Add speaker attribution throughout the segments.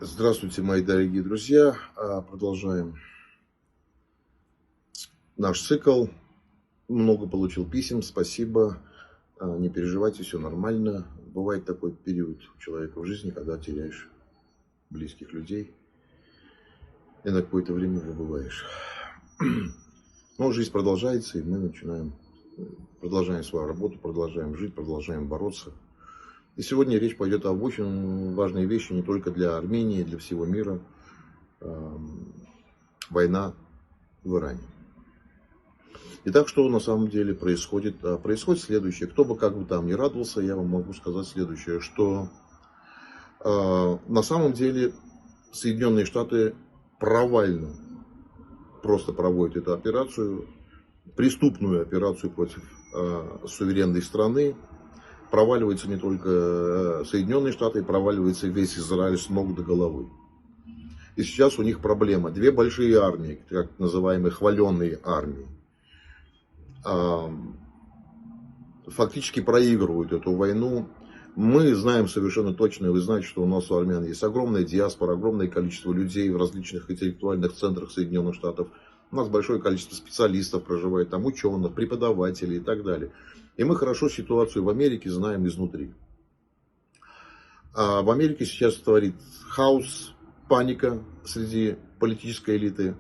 Speaker 1: Здравствуйте, мои дорогие друзья. Продолжаем наш цикл. Много получил писем, спасибо. Не переживайте, все нормально. Бывает такой период у человека в жизни, когда теряешь близких людей, и на какое-то время забываешь. Но жизнь продолжается, и мы продолжаем свою работу, продолжаем жить, продолжаем бороться. И сегодня речь пойдет об очень важной вещи не только для Армении, для всего мира. Война в Иране. Итак, что на самом деле происходит? Происходит следующее. Кто бы как бы там ни радовался, я вам могу сказать следующее, что на самом деле Соединенные Штаты провально просто проводят эту операцию, преступную операцию против суверенной страны. Проваливается не только Соединенные Штаты, проваливается весь Израиль с ног до головы. И сейчас у них проблема. Две большие армии, так называемые хваленные армии, фактически проигрывают эту войну. Мы знаем совершенно точно, и вы знаете, что у нас у армян есть огромная диаспора, огромное количество людей в различных интеллектуальных центрах Соединенных Штатов. У нас большое количество специалистов проживает там, ученых, преподавателей и так далее. И мы хорошо ситуацию в Америке знаем изнутри. А в Америке сейчас творит хаос, паника среди политической элиты.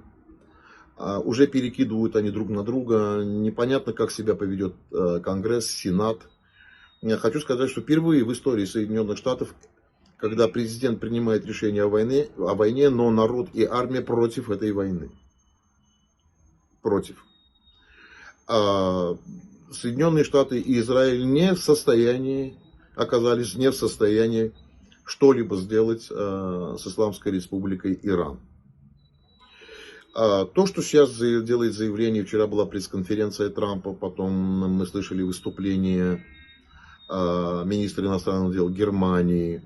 Speaker 1: Уже перекидывают они друг на друга. Непонятно, как себя поведет Конгресс, Сенат. Я хочу сказать, что впервые в истории Соединенных Штатов, когда президент принимает решение о войне, но народ и армия против этой войны. Против. Соединенные Штаты и Израиль оказались не в состоянии что-либо сделать с Исламской Республикой Иран. То, что сейчас делает заявление, вчера была пресс-конференция Трампа, потом мы слышали выступление министра иностранных дел Германии,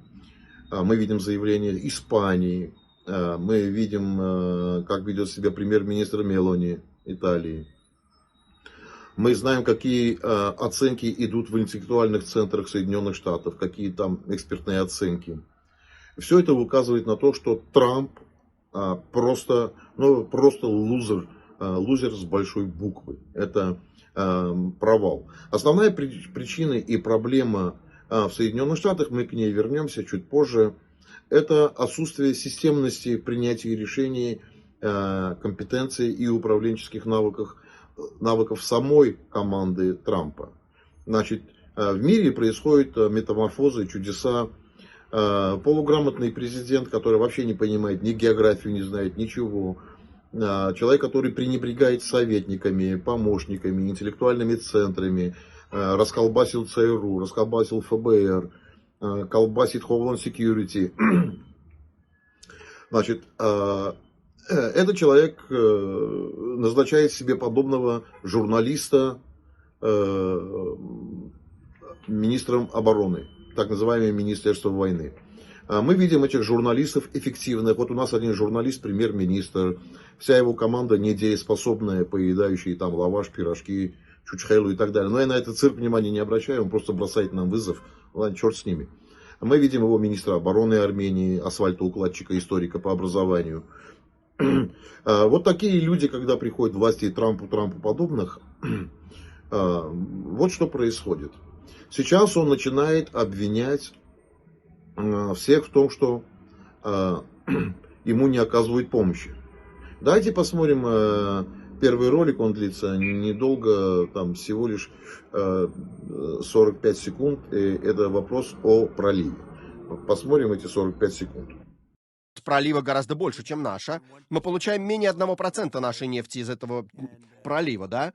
Speaker 1: мы видим заявление Испании, мы видим, как ведет себя премьер-министр Мелони Италии. Мы знаем, какие оценки идут в интеллектуальных центрах Соединенных Штатов, какие там экспертные оценки. Все это указывает на то, что Трамп просто лузер, лузер с большой буквы. Это провал. Основная причина и проблема в Соединенных Штатах, мы к ней вернемся чуть позже, это отсутствие системности в принятии решений, компетенций и управленческих навыков самой команды Трампа. Значит, в мире происходят метаморфозы, чудеса. Полуграмотный президент, который вообще не понимает ни географию, не знает ничего. Человек, который пренебрегает советниками, помощниками, интеллектуальными центрами, расколбасил ЦРУ, расколбасил ФБР, колбасит Homeland Security. Значит, этот человек назначает себе подобного журналиста министром обороны, так называемое Министерство войны. Мы видим этих журналистов эффективных. Вот у нас один журналист, премьер-министр, вся его команда недееспособная, поедающие там лаваш, пирожки, чучхелу и так далее. Но я на этот цирк внимания не обращаю, он просто бросает нам вызов. Ладно, черт с ними. Мы видим его министра обороны Армении, асфальтоукладчика, историка по образованию. Вот такие люди, когда приходят к власти Трампу подобных, вот что происходит. Сейчас он начинает обвинять всех в том, что ему не оказывают помощи. Давайте посмотрим первый ролик, он длится недолго, там всего лишь 45 секунд. Это вопрос о проливе. Посмотрим эти 45 секунд.
Speaker 2: Пролива гораздо больше, чем наша. Мы получаем менее 1% нашей нефти из этого пролива, да?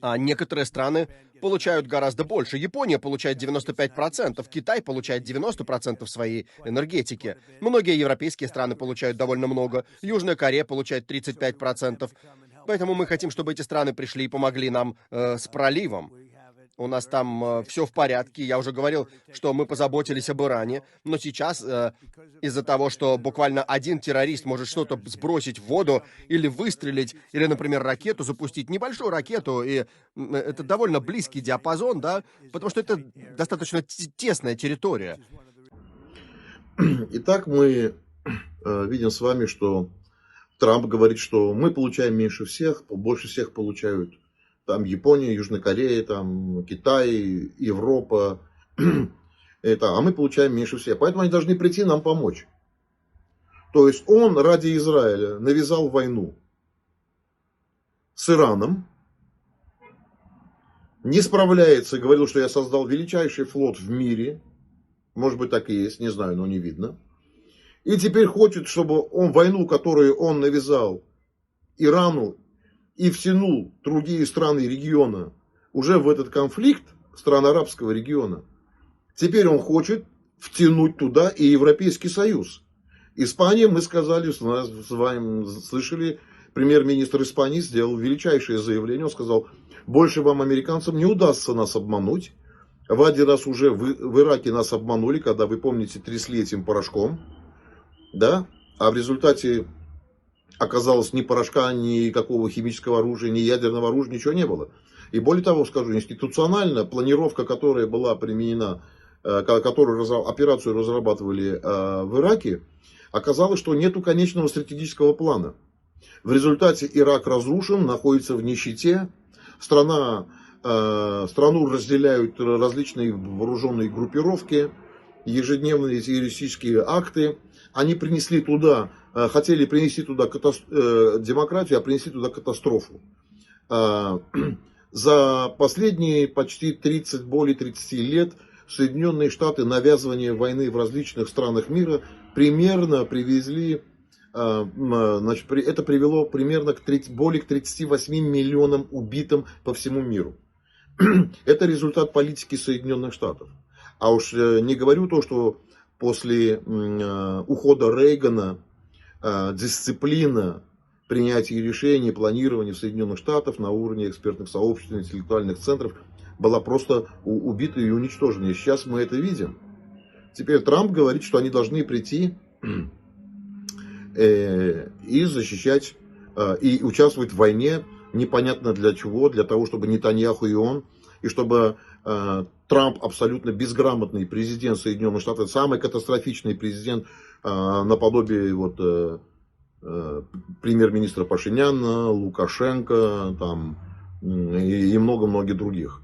Speaker 2: А некоторые страны получают гораздо больше. Япония получает 95%, Китай получает 90% своей энергетики. Многие европейские страны получают довольно много. Южная Корея получает 35%. Поэтому мы хотим, чтобы эти страны пришли и помогли нам с проливом. У нас там все в порядке. Я уже говорил, что мы позаботились об Иране. Но сейчас из-за того, что буквально один террорист может что-то сбросить в воду или выстрелить, или, например, ракету запустить, небольшую ракету, и это довольно близкий диапазон, да, потому что это достаточно тесная территория.
Speaker 1: Итак, мы видим с вами, что Трамп говорит, что мы получаем меньше всех, больше всех получают там Япония, Южная Корея, там Китай, Европа, а мы получаем меньше всех. Поэтому они должны прийти нам помочь. То есть он ради Израиля навязал войну с Ираном, не справляется, говорил, что я создал величайший флот в мире, может быть так и есть, не знаю, но не видно. И теперь хочет, чтобы он войну, которую он навязал Ирану и втянул другие страны региона уже в этот конфликт, стран арабского региона, теперь он хочет втянуть туда и Европейский Союз. Испания, мы сказали, с вами слышали, премьер-министр Испании сделал величайшее заявление. Он сказал, больше вам, американцам, не удастся нас обмануть. В один раз уже в Ираке нас обманули, когда, вы помните, трясли этим порошком. Да? А в результате оказалось ни порошка, ни какого химического оружия, ни ядерного оружия, ничего не было. И более того, скажу, институционально планировка, которая была применена, которую операцию разрабатывали в Ираке, оказалось, что нету конечного стратегического плана. В результате Ирак разрушен, находится в нищете. Страну разделяют различные вооруженные группировки, ежедневные террористические акты. Они принесли туда, хотели принести туда демократию, а принесли туда катастрофу. За последние почти более 30 лет Соединенные Штаты навязывание войны в различных странах мира примерно привезли, это привело примерно к более 38 миллионам убитым по всему миру. Это результат политики Соединенных Штатов. А уж не говорю то, что после ухода Рейгана дисциплина принятия решений, планирования в Соединенных Штатах на уровне экспертных сообществ, интеллектуальных центров была просто убита и уничтожена. И сейчас мы это видим. Теперь Трамп говорит, что они должны прийти и защищать, и участвовать в войне, непонятно для чего, для того, чтобы Нетаньяху и он, и чтобы Трамп, абсолютно безграмотный президент Соединенных Штатов, самый катастрофичный президент, наподобие премьер-министра Пашиняна, Лукашенко там, и много-многих других.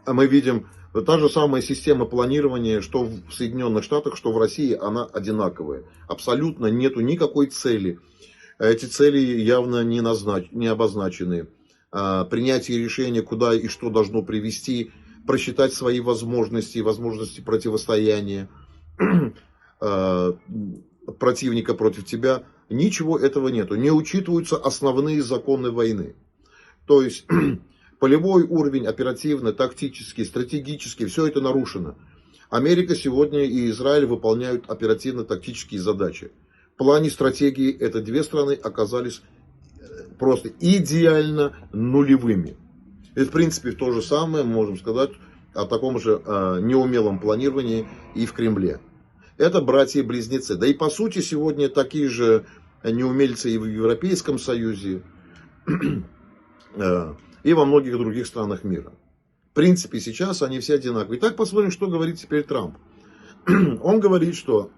Speaker 1: А мы видим, та же самая система планирования, что в Соединенных Штатах, что в России, она одинаковая. Абсолютно нету никакой цели. Эти цели явно не обозначены. Принятие решения, куда и что должно привести, просчитать свои возможности, возможности противостояния противника против тебя. Ничего этого нету. Не учитываются основные законы войны. То есть полевой уровень, оперативно, тактический, стратегический, все это нарушено. Америка сегодня и Израиль выполняют оперативно-тактические задачи. В плане стратегии это две страны оказались просто идеально нулевыми. И в принципе то же самое можем сказать о таком же неумелом планировании и в Кремле. Это братья-близнецы. Да и по сути сегодня такие же неумельцы и в Европейском Союзе, и во многих других странах мира. В принципе сейчас они все одинаковые. Итак, посмотрим, что говорит теперь Трамп. Он говорит, что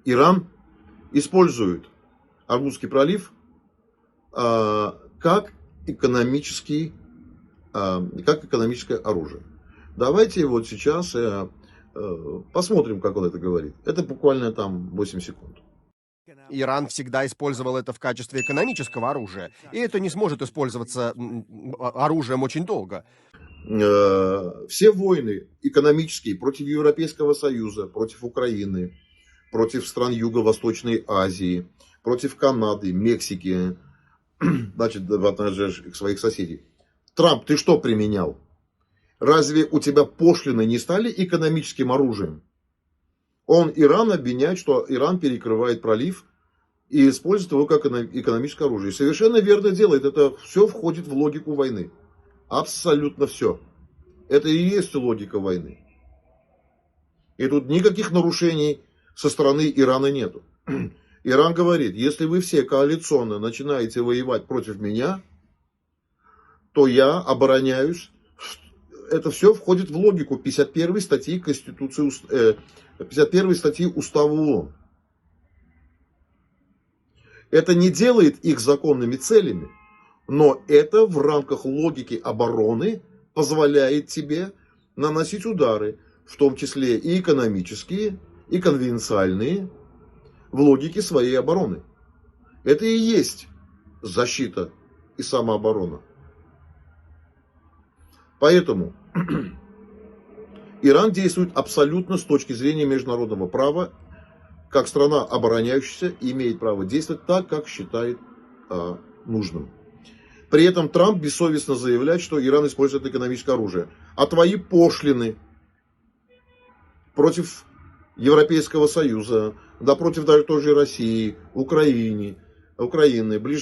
Speaker 1: Иран использует Ормузский пролив как экономическое оружие. Давайте вот сейчас посмотрим, как он это говорит. Это буквально там 8 секунд.
Speaker 2: Иран всегда использовал это в качестве экономического оружия, и это не сможет использоваться оружием очень долго.
Speaker 1: Все войны экономические против Европейского Союза, против Украины, против стран Юго-Восточной Азии, против Канады, Мексики, значит, в отношении к своих соседей. Трамп, ты что применял? Разве у тебя пошлины не стали экономическим оружием? Он Иран обвиняет, что Иран перекрывает пролив и использует его как экономическое оружие. И совершенно верно делает. Это все входит в логику войны. Абсолютно все. Это и есть логика войны. И тут никаких нарушений со стороны Ирана нету. Иран говорит, если вы все коалиционно начинаете воевать против меня, то я обороняюсь это все входит в логику 51 статьи Конституции, 51 статьи Устава ООН. Это не делает их законными целями, но это в рамках логики обороны позволяет тебе наносить удары, в том числе и экономические, и конвенциальные, в логике своей обороны. Это и есть защита и самооборона. Поэтому Иран действует абсолютно с точки зрения международного права, как страна обороняющаяся, имеет право действовать так, как считает нужным. При этом Трамп бессовестно заявляет, что Иран использует экономическое оружие. А твои пошлины против Европейского Союза, да против даже той же России, Украины,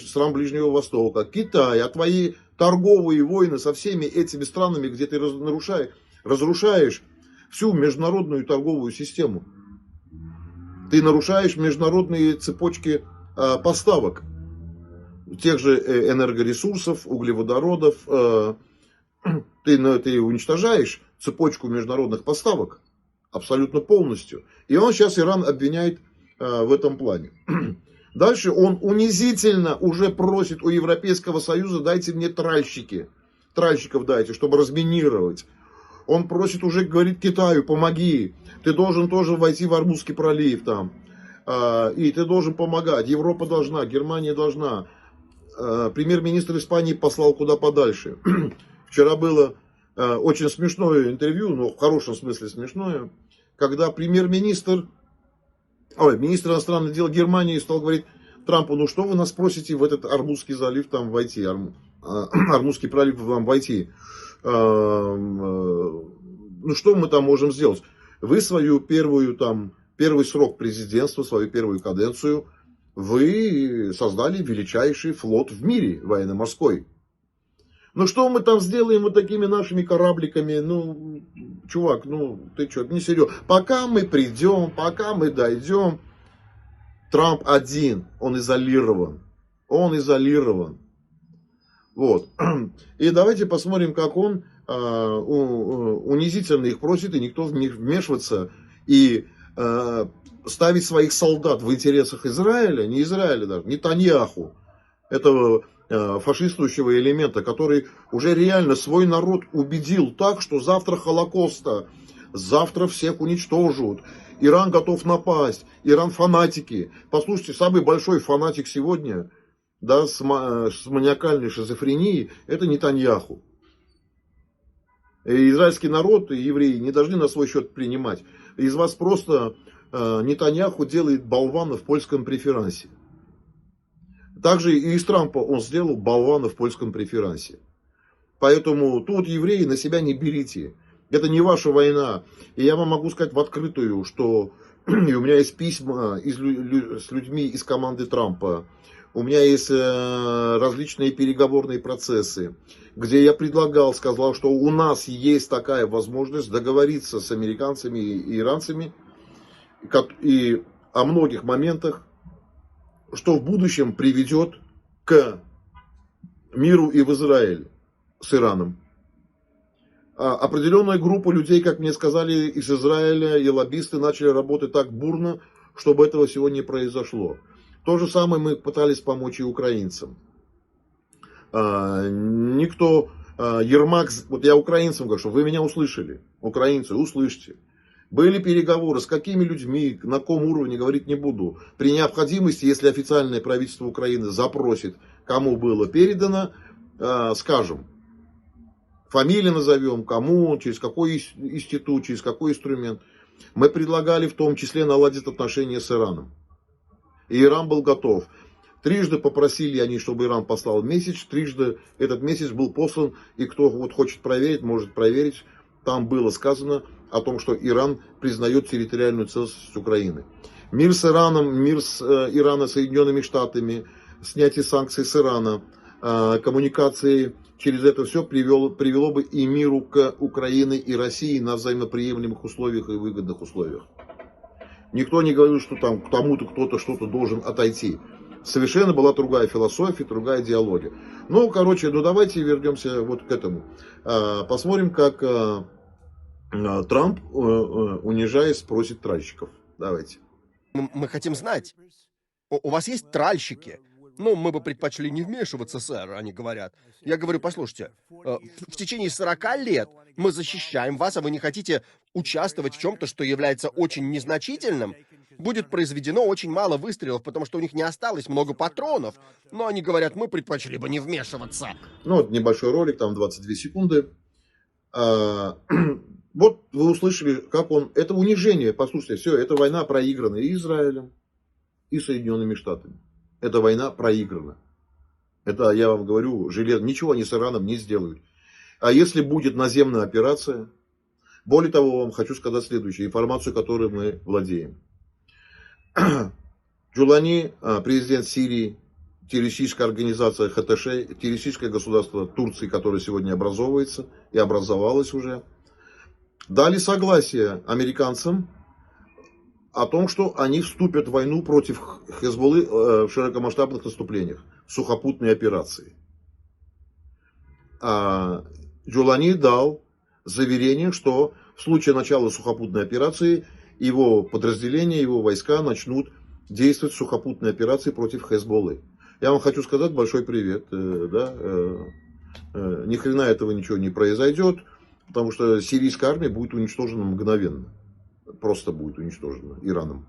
Speaker 1: стран Ближнего Востока, Китая, а твои торговые войны со всеми этими странами, где ты разрушаешь всю международную торговую систему. Ты нарушаешь международные цепочки поставок тех же энергоресурсов, углеводородов. Ты уничтожаешь цепочку международных поставок абсолютно полностью. И он сейчас Иран обвиняет в этом плане. Дальше он унизительно уже просит у Европейского Союза: дайте мне тральщиков дайте, чтобы разминировать. Он просит уже, говорит Китаю: помоги, ты должен тоже войти в Ормузский пролив там, и ты должен помогать, Европа должна, Германия должна. Премьер-министр Испании послал куда подальше. Вчера было очень смешное интервью, но в хорошем смысле смешное, когда министр иностранных дел Германии стал говорить Трампу: ну что вы нас просите в этот Ормузский залив там войти, Ормузский пролив вам войти? Ну что мы там можем сделать? Вы свою первый срок президентства, свою первую каденцию, вы создали величайший флот в мире военно-морской. Ну что мы там сделаем вот такими нашими корабликами? Ну, чувак, ну ты что, не серьезно. Пока мы придем, пока мы дойдем. Трамп один, он изолирован. Он изолирован. Вот. И давайте посмотрим, как он унизительно их просит, и никто не вмешиваться, и ставить своих солдат в интересах Израиля, не Израиля даже, Нетаньяху, этого фашистующего элемента, который уже реально свой народ убедил так, что завтра Холокоста, завтра всех уничтожат, Иран готов напасть, Иран фанатики. Послушайте, самый большой фанатик сегодня, да, с маниакальной шизофренией, это Нетаньяху. И израильский народ и евреи не должны на свой счет принимать. Из вас просто Нетаньяху делает болвана в польском преферансе. Также и из Трампа он сделал болвана в польском преферансе. Поэтому тут, евреи, на себя не берите. Это не ваша война. И я вам могу сказать в открытую, что и у меня есть письма с людьми из команды Трампа. У меня есть различные переговорные процессы, где я сказал, что у нас есть такая возможность договориться с американцами и иранцами и о многих моментах, что в будущем приведет к миру и в Израиль с Ираном. Определенная группа людей, как мне сказали, из Израиля и лоббисты начали работать так бурно, чтобы этого всего не произошло. То же самое мы пытались помочь и украинцам. Ермак, вот я украинцам говорю, что вы меня услышали, украинцы, услышьте. Были переговоры, с какими людьми, на каком уровне, говорить не буду. При необходимости, если официальное правительство Украины запросит, кому было передано, скажем. Фамилии назовем, кому, через какой институт, через какой инструмент. Мы предлагали в том числе наладить отношения с Ираном. И Иран был готов. Трижды попросили они, чтобы Иран послал месседж. Трижды этот месседж был послан. И кто вот хочет проверить, может проверить. Там было сказано о том, что Иран признает территориальную целостность Украины. Мир с Ираном, мир с Ираном, Соединенными Штатами, снятие санкций с Ирана, коммуникации через это все привело бы и миру к Украине и России на взаимоприемлемых условиях и выгодных условиях. Никто не говорил, что там к тому-то кто-то что-то должен отойти. Совершенно была другая философия, другая идеология. Ну, короче, ну давайте вернемся вот к этому. Посмотрим, как Трамп, унижаясь, просит тральщиков. Давайте.
Speaker 2: Мы хотим знать, у вас есть тральщики? Ну, мы бы предпочли не вмешиваться, сэр, они говорят. Я говорю, послушайте, в течение 40 лет мы защищаем вас, а вы не хотите участвовать в чем-то, что является очень незначительным? Будет произведено очень мало выстрелов, потому что у них не осталось много патронов. Но они говорят, мы предпочли бы не вмешиваться.
Speaker 1: Ну, вот небольшой ролик, там 22 секунды. Вот вы услышали, как он... Это унижение, послушайте, все, эта война проиграна и Израилем, и Соединенными Штатами. Эта война проиграна. Это, я вам говорю, ничего они с Ираном не сделают. А если будет наземная операция, более того, вам хочу сказать следующее, информацию, которой мы владеем. Джулани, президент Сирии, террористическая организация ХТШ, террористическое государство Турции, которое сегодня образовывается и образовалось уже, дали согласие американцам о том, что они вступят в войну против Хезболлы в широкомасштабных наступлениях, в сухопутной операции. Джулани дал заверение, что в случае начала сухопутной операции его подразделения, его войска начнут действовать в сухопутной операции против Хезболлы. Я вам хочу сказать большой привет. Ни хрена этого ничего не произойдет, потому что сирийская армия будет уничтожена мгновенно. Просто будет уничтожена Ираном.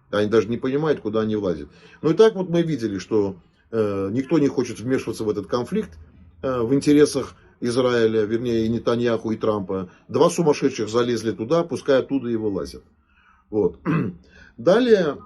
Speaker 1: Они даже не понимают, куда они влазят. Ну и так вот мы видели, что никто не хочет вмешиваться в этот конфликт в интересах Израиля, вернее и Нетаньяху, и Трампа. Два сумасшедших залезли туда, пускай оттуда и вылазят. Вот. Далее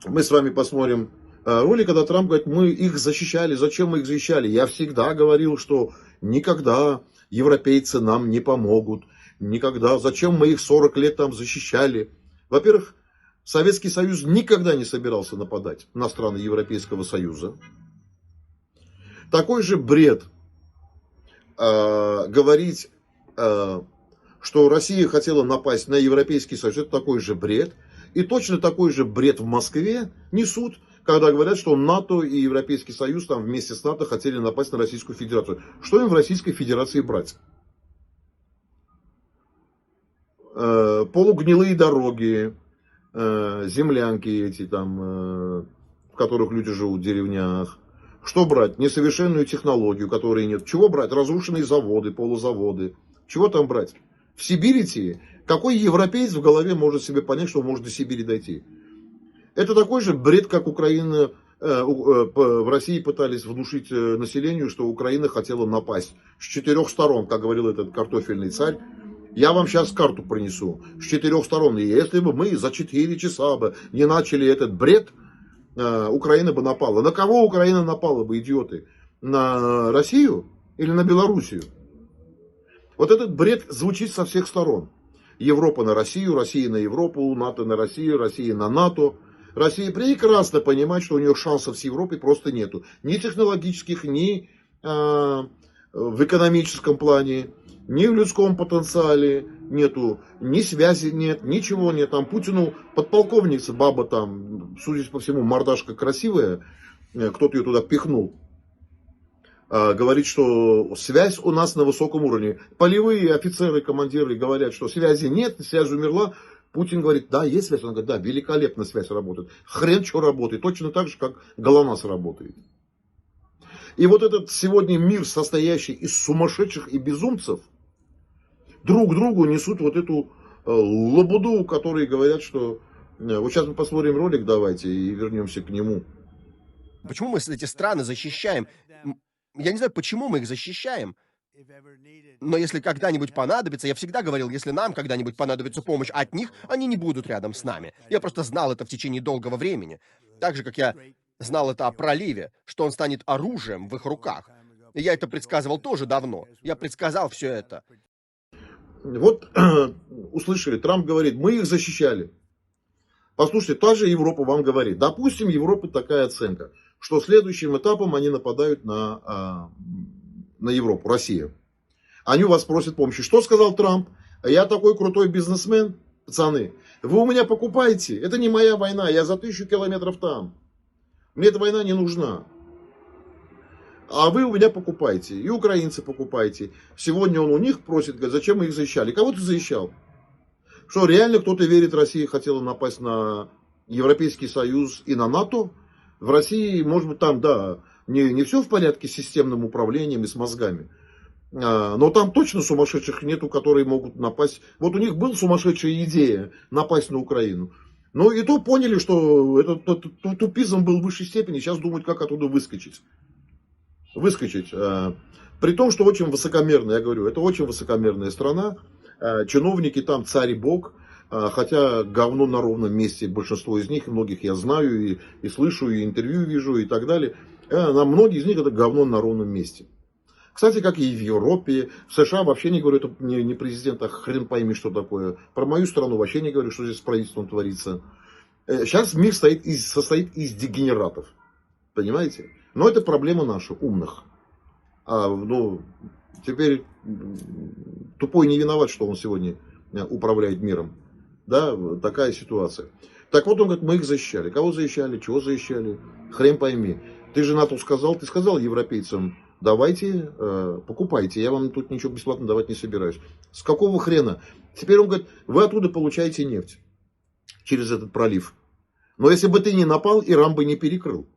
Speaker 1: мы с вами посмотрим ролик, когда Трамп говорит, мы их защищали, зачем мы их защищали? Я всегда говорил, что никогда европейцы нам не помогут, никогда, зачем мы их 40 лет там защищали? Во-первых, Советский Союз никогда не собирался нападать на страны Европейского Союза. Такой же бред говорить, что Россия хотела напасть на Европейский Союз, это такой же бред. И точно такой же бред в Москве несут, когда говорят, что НАТО и Европейский Союз там вместе с НАТО хотели напасть на Российскую Федерацию. Что им в Российской Федерации брать? Полугнилые дороги, землянки эти там, в которых люди живут в деревнях. Что брать? Несовершенную технологию, которой нет. Чего брать? Разрушенные заводы, полузаводы. Чего там брать? В Сибирь идти? Какой европеец в голове может себе понять, что он может до Сибири дойти? Это такой же бред, как Украина, в России пытались внушить населению, что Украина хотела напасть с 4 сторон, как говорил этот картофельный царь. Я вам сейчас карту принесу с 4 сторон. И если бы мы за 4 часа бы не начали этот бред, Украина бы напала. На кого Украина напала бы, идиоты? На Россию или на Белоруссию? Вот этот бред звучит со всех сторон. Европа на Россию, Россия на Европу, НАТО на Россию, Россия на НАТО. Россия прекрасно понимает, что у нее шансов с Европой просто нету. Ни технологических, ни в экономическом плане, ни в людском потенциале нету, ни связи нет, ничего нет. Там Путину подполковница, баба там, судя по всему, мордашка красивая, кто-то ее туда пихнул. Говорит, что связь у нас на высоком уровне. Полевые офицеры, командиры говорят, что связи нет, связь умерла. Путин говорит, да, есть связь. Он говорит, да, великолепно связь работает. Хрен что работает. Точно так же, как ГЛОНАСС работает. И вот этот сегодня мир, состоящий из сумасшедших и безумцев, друг другу несут вот эту лабуду, которые говорят, что... Вот сейчас мы посмотрим ролик, давайте, и вернемся к нему.
Speaker 2: Почему мы эти страны защищаем? Я не знаю, почему мы их защищаем. Но если когда-нибудь понадобится, я всегда говорил, если нам когда-нибудь понадобится помощь от них, они не будут рядом с нами. Я просто знал это в течение долгого времени. Так же, как я знал это о проливе, что он станет оружием в их руках. И я это предсказывал тоже давно. Я предсказал все это.
Speaker 1: Вот услышали, Трамп говорит, мы их защищали. Послушайте, та же Европа вам говорит. Допустим, Европы такая оценка, что следующим этапом они нападают на Европу, Россию. Они у вас просят помощи. Что сказал Трамп? Я такой крутой бизнесмен, пацаны. Вы у меня покупаете. Это не моя война, я за 1000 километров там. Мне эта война не нужна. А вы у меня покупайте. И украинцы покупайте. Сегодня он у них просит, говорит, зачем мы их защищали? Кого ты защищал? Что, реально кто-то верит, Россия хотела напасть на Европейский Союз и на НАТО? В России, может быть, там, да, не все в порядке с системным управлением и с мозгами. Но там точно сумасшедших нету, которые могут напасть. Вот у них была сумасшедшая идея напасть на Украину. Но и то поняли, что этот тупизм был в высшей степени. Сейчас думают, как оттуда выскочить. При том, что очень высокомерная, я говорю, это очень высокомерная страна. Чиновники там царь и бог. Хотя говно на ровном месте, большинство из них, многих я знаю и слышу, и интервью вижу и так далее. Многие из них это говно на ровном месте. Кстати, как и в Европе, в США вообще не говорю, это не президент, а хрен пойми, что такое. Про мою страну вообще не говорю, что здесь с правительством творится. Сейчас мир состоит из дегенератов. Понимаете? Но это проблема наша, умных. Теперь тупой не виноват, что он сегодня управляет миром. Да, такая ситуация. Так вот, он говорит, мы их защищали. Кого защищали? Чего защищали? Хрен пойми. Ты же НАТО сказал, ты сказал европейцам, давайте, покупайте, я вам тут ничего бесплатно давать не собираюсь. С какого хрена? Теперь он говорит, вы оттуда получаете нефть через этот пролив. Но если бы ты не напал, Иран бы не перекрыл.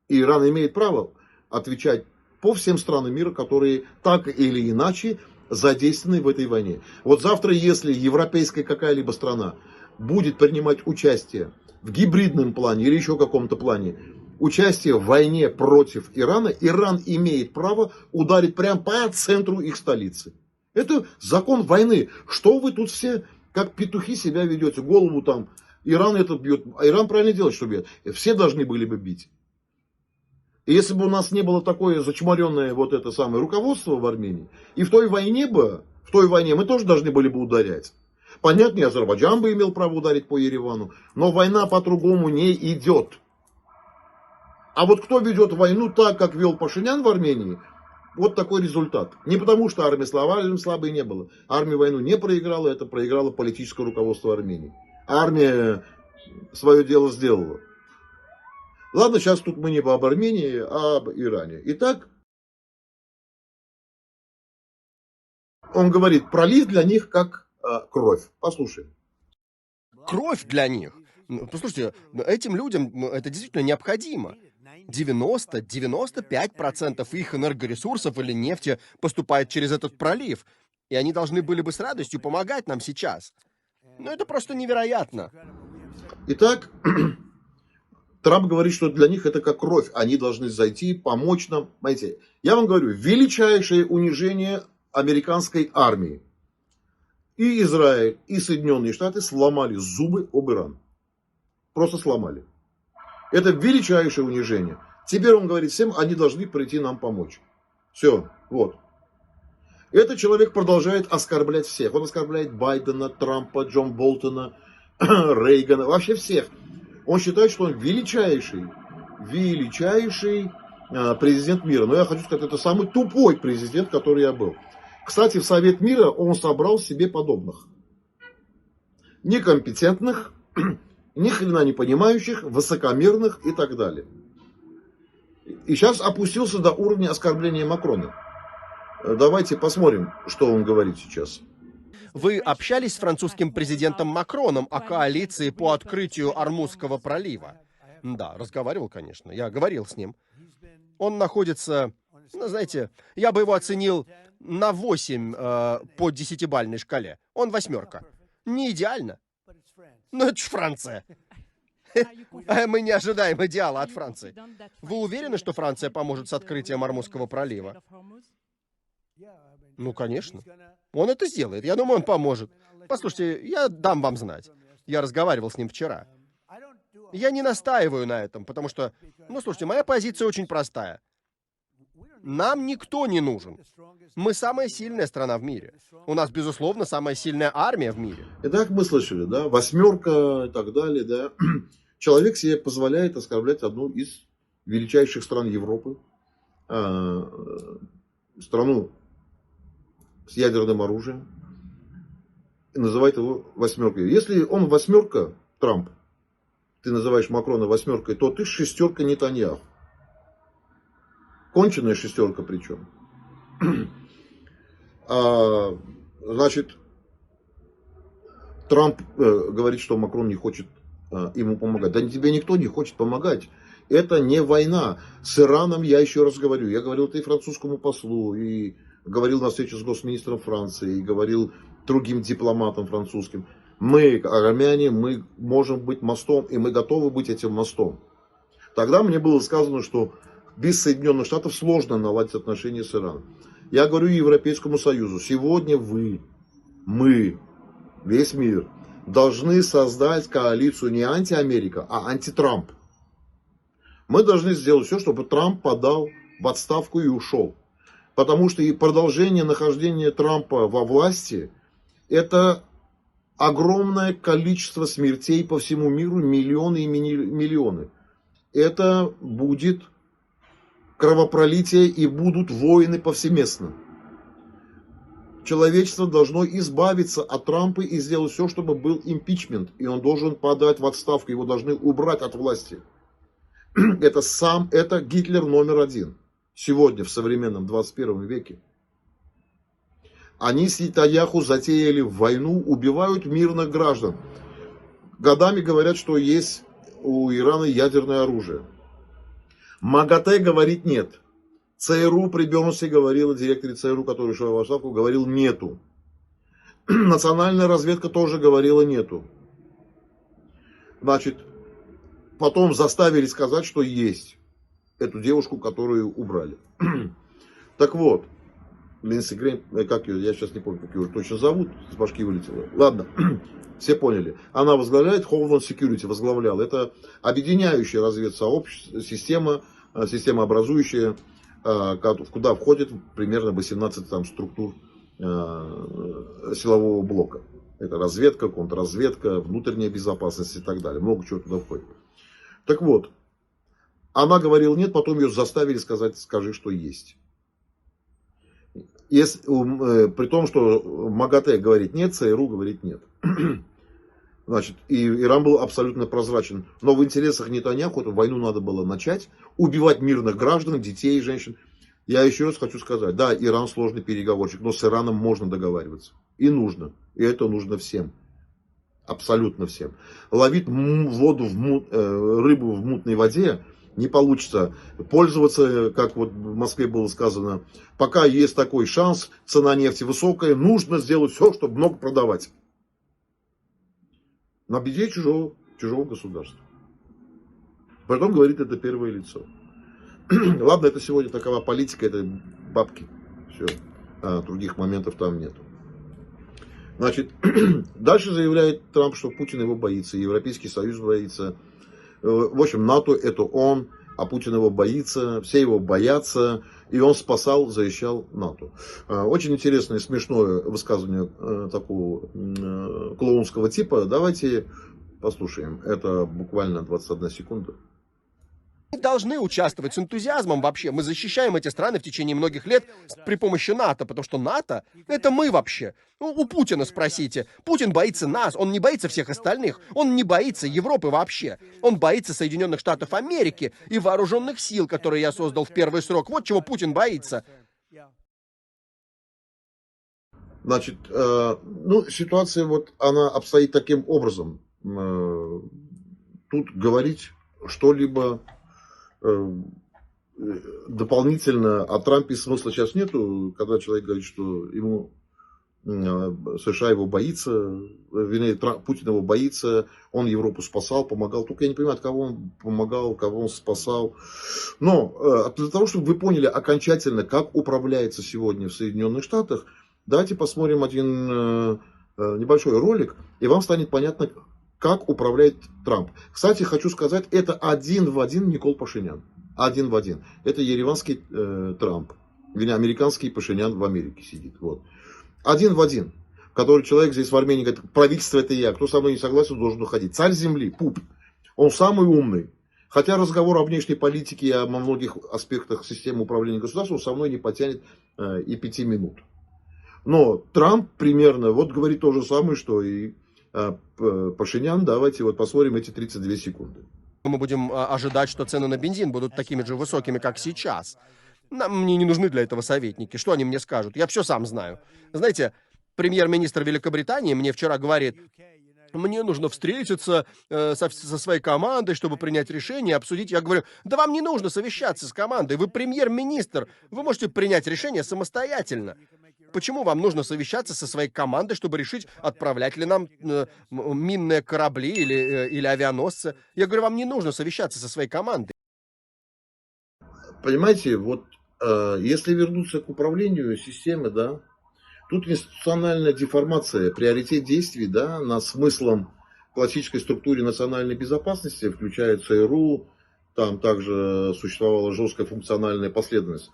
Speaker 1: И Иран имеет право отвечать по всем странам мира, которые так или иначе задействованы в этой войне. Вот завтра, если европейская какая-либо страна будет принимать участие в гибридном плане или еще каком-то плане, участие в войне против Ирана, Иран имеет право ударить прямо по центру их столицы. Это закон войны. Что вы тут все, как петухи, себя ведете? Голову там, Иран это бьет. А Иран правильно делает, что бьет. Все должны были бы бить. И если бы у нас не было такое зачморенное вот это самое руководство в Армении, и в той войне мы тоже должны были бы ударять. Понятно, и Азербайджан бы имел право ударить по Еревану, но война по-другому не идет. А вот кто ведет войну так, как вел Пашинян в Армении, вот такой результат. Не потому, что армия слабой не было. Армия войну не проиграла, это проиграло политическое руководство Армении. Армия свое дело сделала. Ладно, сейчас тут мы не об Армении, а об Иране. Итак, он говорит, пролив для них как кровь. Послушай.
Speaker 2: Кровь для них. Послушайте, этим людям это действительно необходимо. 90-95% их энергоресурсов или нефти поступает через этот пролив. И они должны были бы с радостью помогать нам сейчас. Но это просто невероятно.
Speaker 1: Итак, Трамп говорит, что для них это как кровь. Они должны зайти, помочь нам. Знаете, я вам говорю, величайшее унижение американской армии. И Израиль, и Соединенные Штаты сломали зубы об Иран. Просто сломали. Это величайшее унижение. Теперь он говорит всем, они должны прийти нам помочь. Все, вот. Этот человек продолжает оскорблять всех. Он оскорбляет Байдена, Трампа, Джон Болтона, Рейгана, вообще всех. Он считает, что он величайший президент мира. Но я хочу сказать, это самый тупой президент, который я был. Кстати, в Совет мира он собрал себе подобных. Некомпетентных, ни хрена не понимающих, высокомерных и так далее. И сейчас опустился до уровня оскорбления Макрона. Давайте посмотрим, что он говорит сейчас.
Speaker 2: Вы общались с французским президентом Макроном о коалиции по открытию Ормузского пролива? Да, разговаривал, конечно. Я говорил с ним. Он находится, знаете, я бы его оценил на 8 по 10-бальной шкале. Он 8. Не идеально. Но это ж Франция. Мы не ожидаем идеала от Франции. Вы уверены, что Франция поможет с открытием Ормузского пролива? Ну, конечно. Он это сделает. Я думаю, он поможет. Послушайте, я дам вам знать. Я разговаривал с ним вчера. Я не настаиваю на этом, потому что, слушайте, моя позиция очень простая. Нам никто не нужен. Мы самая сильная страна в мире. У нас, безусловно, самая сильная армия в мире.
Speaker 1: Итак, мы слышали, да, 8 и так далее, да. Человек себе позволяет оскорблять одну из величайших стран Европы, страну с ядерным оружием, и называет его 8. Если он 8, Трамп, ты называешь Макрона восьмеркой, то ты шестерка Нетаньяху. Конченая шестерка причем. Значит, Трамп говорит, что Макрон не хочет ему помогать. Да тебе никто не хочет помогать. Это не война. С Ираном, я еще раз говорю, я говорил это и французскому послу, и говорил на встрече с госминистром Франции, и говорил другим дипломатам французским. Мы, армяне, мы можем быть мостом, и мы готовы быть этим мостом. Тогда мне было сказано, что без Соединенных Штатов сложно наладить отношения с Ираном. Я говорю Европейскому Союзу, сегодня мы, весь мир, должны создать коалицию не анти-Америка, а анти-Трамп. Мы должны сделать все, чтобы Трамп подал в отставку и ушел. Потому что и продолжение нахождения Трампа во власти, это огромное количество смертей по всему миру, миллионы и миллионы. Это будет кровопролитие и будут войны повсеместно. Человечество должно избавиться от Трампа и сделать все, чтобы был импичмент. И он должен подать в отставку, его должны убрать от власти. Это Гитлер номер один. Сегодня, в современном 21 веке. Они с Нетаньяху затеяли войну, убивают мирных граждан. Годами говорят, что есть у Ирана ядерное оружие. МАГАТЭ говорит нет. ЦРУ при Бернсе говорила, директор ЦРУ, который шел в отставку, говорил нету. Национальная разведка тоже говорила нету. Значит, потом заставили сказать, что есть. Эту девушку, которую убрали. Так вот, Линдси Грэм, как ее, я сейчас не помню, как ее точно зовут, с башки вылетело. Ладно, все поняли. Она возглавляет Homeland Security, возглавляла. Это объединяющая разведсообщество, системообразующая, куда входит примерно 18 там, структур силового блока. Это разведка, контрразведка, внутренняя безопасность и так далее. Много чего туда входит. Так вот, она говорила нет, потом ее заставили сказать, скажи, что есть. При том, что МАГАТЭ говорит нет, ЦРУ говорит нет. Значит, и Иран был абсолютно прозрачен. Но в интересах Нетаньяху эту войну надо было начать. Убивать мирных граждан, детей и женщин. Я еще раз хочу сказать, да, Иран сложный переговорщик, но с Ираном можно договариваться. И нужно. И это нужно всем. Абсолютно всем. Ловить рыбу в мутной воде не получится. Пользоваться, как вот в Москве было сказано, пока есть такой шанс, цена нефти высокая, нужно сделать все, чтобы много продавать. На беде чужого государства. Потом говорит это первое лицо. Ладно, это сегодня такова политика, это бабки. Все. Других моментов там нет. Значит, дальше заявляет Трамп, что Путин его боится, Европейский Союз боится. В общем, НАТО это он, а Путин его боится, все его боятся, и он защищал НАТО. Очень интересное, смешное высказывание такого клоунского типа. Давайте послушаем. Это буквально 21 секунда.
Speaker 2: Мы должны участвовать с энтузиазмом вообще. Мы защищаем эти страны в течение многих лет при помощи НАТО, потому что НАТО — это мы вообще. Ну, у Путина спросите. Путин боится нас, он не боится всех остальных, он не боится Европы вообще. Он боится Соединенных Штатов Америки и вооруженных сил, которые я создал в первый срок. Вот чего Путин боится.
Speaker 1: Значит, ситуация вот, она обстоит таким образом. Тут говорить что-либо дополнительно о Трампе смысла сейчас нету, когда человек говорит, что ему США его боится, вернее, Путин его боится, он Европу спасал, помогал. Только я не понимаю, от кого он помогал, кого он спасал. Но для того, чтобы вы поняли окончательно, как управляется сегодня в Соединенных Штатах, давайте посмотрим один небольшой ролик, и вам станет понятно, как управляет Трамп. Кстати, хочу сказать, это один в один Никол Пашинян. Один в один. Это ереванский Трамп. Вернее, американский Пашинян в Америке сидит. Вот. Один в один. Который человек здесь в Армении говорит, правительство это я. Кто со мной не согласен, должен уходить. Царь земли, пуп. Он самый умный. Хотя разговор о внешней политике и о многих аспектах системы управления государством со мной не потянет и 5 минут. Но Трамп примерно вот говорит то же самое, что и Пашинян, давайте вот посмотрим эти 32 секунды.
Speaker 2: Мы будем ожидать, что цены на бензин будут такими же высокими, как сейчас. Мне не нужны для этого советники. Что они мне скажут? Я все сам знаю. Знаете, премьер-министр Великобритании мне вчера говорит: мне нужно встретиться со своей командой, чтобы принять решение, обсудить. Я говорю: да вам не нужно совещаться с командой, вы премьер-министр, вы можете принять решение самостоятельно. Почему вам нужно совещаться со своей командой, чтобы решить, отправлять ли нам минные корабли или авианосцы? Я говорю, вам не нужно совещаться со своей командой.
Speaker 1: Понимаете, вот если вернуться к управлению системы, да, тут институциональная деформация, приоритет действий, да, над смыслом классической структуре национальной безопасности, включая ЦРУ, там также существовала жесткая функциональная последовательность.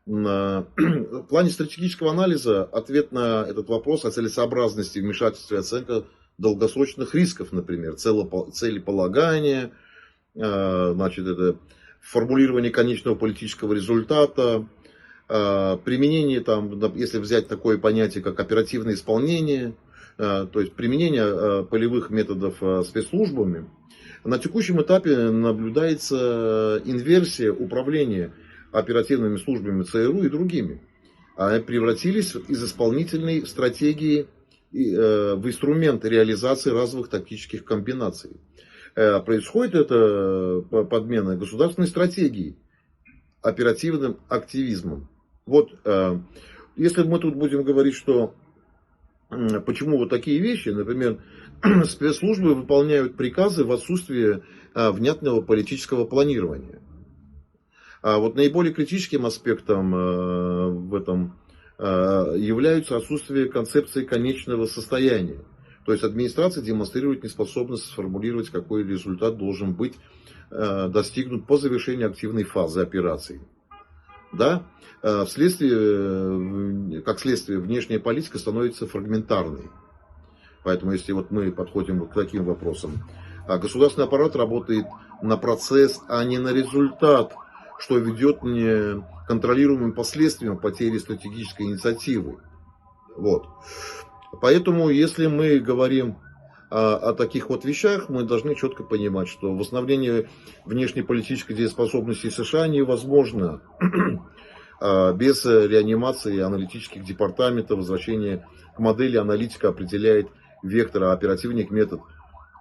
Speaker 1: В плане стратегического анализа ответ на этот вопрос о целесообразности вмешательства и оценка долгосрочных рисков, например, целеполагания, значит, это формулирование конечного политического результата, применение, там, если взять такое понятие, как оперативное исполнение, то есть применение полевых методов спецслужбами, на текущем этапе наблюдается инверсия управления оперативными службами ЦРУ и другими. Они превратились из исполнительной стратегии в инструмент реализации разовых тактических комбинаций. Происходит это подмена государственной стратегии оперативным активизмом. Вот, если мы тут будем говорить, что почему вот такие вещи, например, спецслужбы выполняют приказы в отсутствие внятного политического планирования. А вот наиболее критическим аспектом в этом является отсутствие концепции конечного состояния. То есть администрация демонстрирует неспособность сформулировать, какой результат должен быть достигнут по завершении активной фазы операции. Да? Как следствие, внешняя политика становится фрагментарной. Поэтому, если вот мы подходим к таким вопросам, государственный аппарат работает на процесс, а не на результат, что ведет к неконтролируемым последствиям потери стратегической инициативы. Вот. Поэтому, если мы говорим о таких вот вещах, мы должны четко понимать, что восстановление внешнеполитической дееспособности США невозможно без реанимации аналитических департаментов, возвращения к модели аналитика определяет вектор, а оперативник метод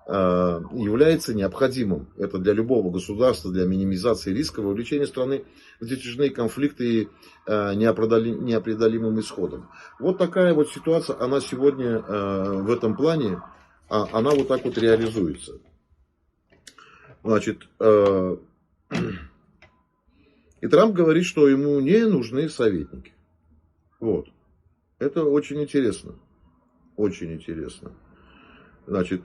Speaker 1: является необходимым. Это для любого государства, для минимизации риска вовлечения страны в затяжные конфликты непреодолимым исходом. Вот такая вот ситуация, она сегодня в этом плане, она вот так вот реализуется. Значит, и Трамп говорит, что ему не нужны советники. Вот. Это очень интересно. Очень интересно. Значит,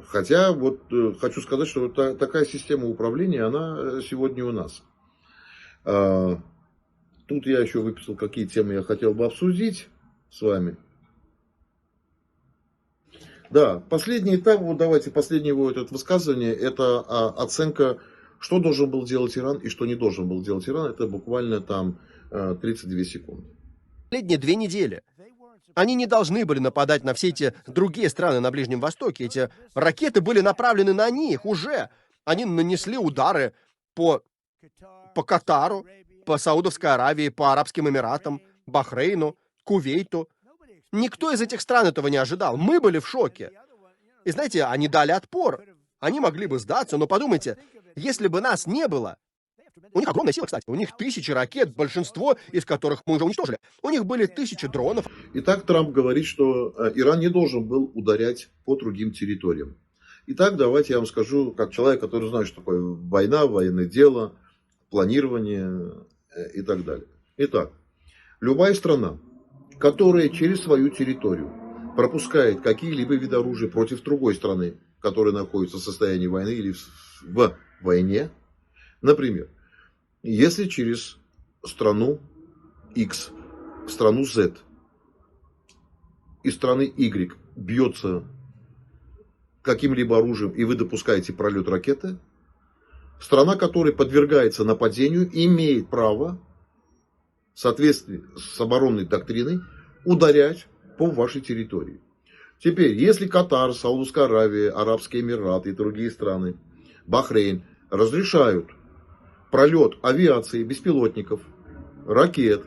Speaker 1: хотя вот хочу сказать, что вот такая система управления, она сегодня у нас. Тут я еще выписал, какие темы я хотел бы обсудить с вами. Да, последний этап, вот давайте, последнее его это высказывание, это оценка, что должен был делать Иран и что не должен был делать Иран. Это буквально там 32 секунды.
Speaker 2: Последние 2 недели. Они не должны были нападать на все эти другие страны на Ближнем Востоке. Эти ракеты были направлены на них уже. Они нанесли удары по Катару, по Саудовской Аравии, по Арабским Эмиратам, Бахрейну, Кувейту. Никто из этих стран этого не ожидал. Мы были в шоке. И знаете, они дали отпор. Они могли бы сдаться, но подумайте, если бы нас не было, у них огромная сила, кстати. У них 1000 ракет, большинство из которых мы уже уничтожили. У них были 1000 дронов.
Speaker 1: Итак, Трамп говорит, что Иран не должен был ударять по другим территориям. Итак, давайте я вам скажу, как человек, который знает, что такое война, военное дело, планирование и так далее. Итак, любая страна, которая через свою территорию пропускает какие-либо виды оружия против другой страны, которая находится в состоянии войны или в войне, например, если через страну X, страну Z и страны Y бьется каким-либо оружием, и вы допускаете пролет ракеты, страна, которая подвергается нападению, имеет право в соответствии с оборонной доктриной ударять по вашей территории. Теперь, если Катар, Саудовская Аравия, Арабские Эмираты и другие страны, Бахрейн, разрешают пролет авиации, беспилотников, ракет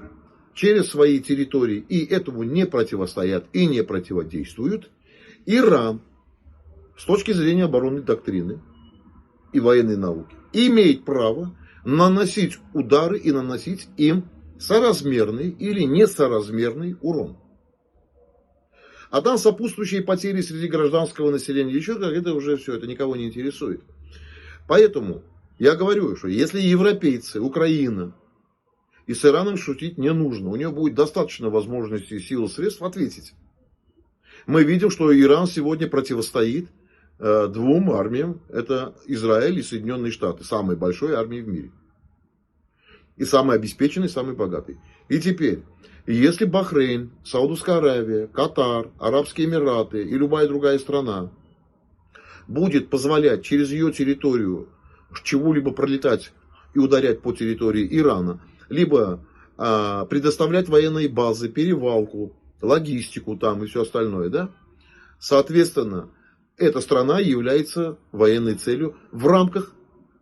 Speaker 1: через свои территории и этому не противостоят и не противодействуют, Иран, с точки зрения оборонной доктрины и военной науки, имеет право наносить удары и наносить им соразмерный или несоразмерный урон. А там сопутствующие потери среди гражданского населения, еще как, это уже все, это никого не интересует. Поэтому я говорю, что если европейцы, Украина, и с Ираном шутить не нужно, у нее будет достаточно возможностей, сил и средств ответить. Мы видим, что Иран сегодня противостоит двум армиям, это Израиль и Соединенные Штаты, самой большой армии в мире. И самый обеспеченный, самый богатый. И теперь, если Бахрейн, Саудовская Аравия, Катар, Арабские Эмираты и любая другая страна будет позволять через ее территорию чего-либо пролетать и ударять по территории Ирана, либо предоставлять военные базы, перевалку, логистику там и все остальное, да? Соответственно, эта страна является военной целью в рамках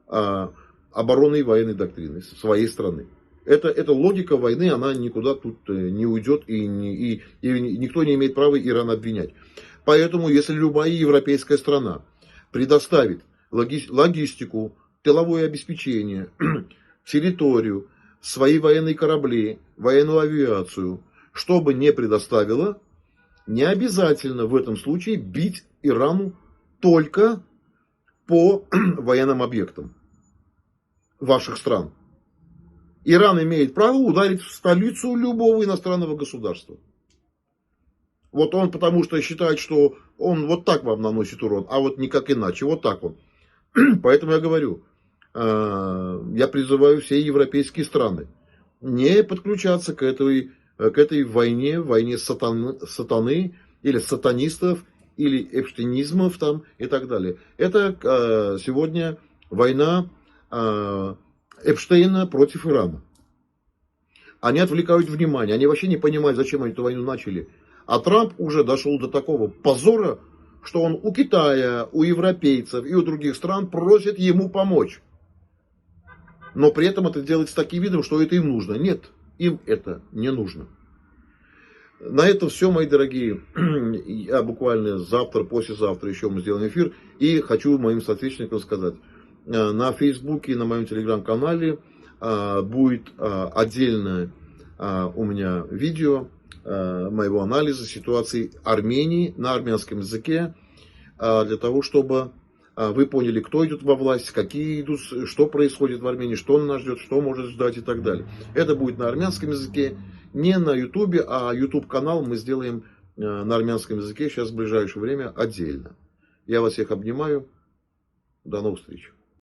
Speaker 1: оборонной и военной доктрины своей страны. Эта логика войны, она никуда тут не уйдет, и никто не имеет права Иран обвинять. Поэтому, если любая европейская страна предоставит логистику, тыловое обеспечение, территорию, свои военные корабли, военную авиацию, что бы не предоставила, не обязательно в этом случае бить Ирану только по военным объектам ваших стран. Иран имеет право ударить в столицу любого иностранного государства. Вот он потому что считает, что он вот так вам наносит урон, а вот никак иначе, вот так он. Поэтому я говорю, я призываю все европейские страны не подключаться к этой войне сатаны или сатанистов, или эпштeinизмов там и так далее. Это сегодня война Эпштейна против Ирана. Они отвлекают внимание, они вообще не понимают, зачем они эту войну начали. А Трамп уже дошел до такого позора, что он у Китая, у европейцев и у других стран просит ему помочь. Но при этом это делается таким видом, что это им нужно. Нет, им это не нужно. На этом все, мои дорогие. Я буквально завтра, послезавтра еще мы сделаем эфир. И хочу моим соотечественникам сказать. На Фейсбуке, на моем Телеграм-канале будет отдельное у меня видео моего анализа ситуации Армении на армянском языке. Для того, чтобы вы поняли, кто идет во власть, какие идут, что происходит в Армении, что нас ждет, что может ждать и так далее. Это будет на армянском языке, не на Ютубе, а YouTube-канал мы сделаем на армянском языке сейчас в ближайшее время отдельно. Я вас всех обнимаю. До новых встреч.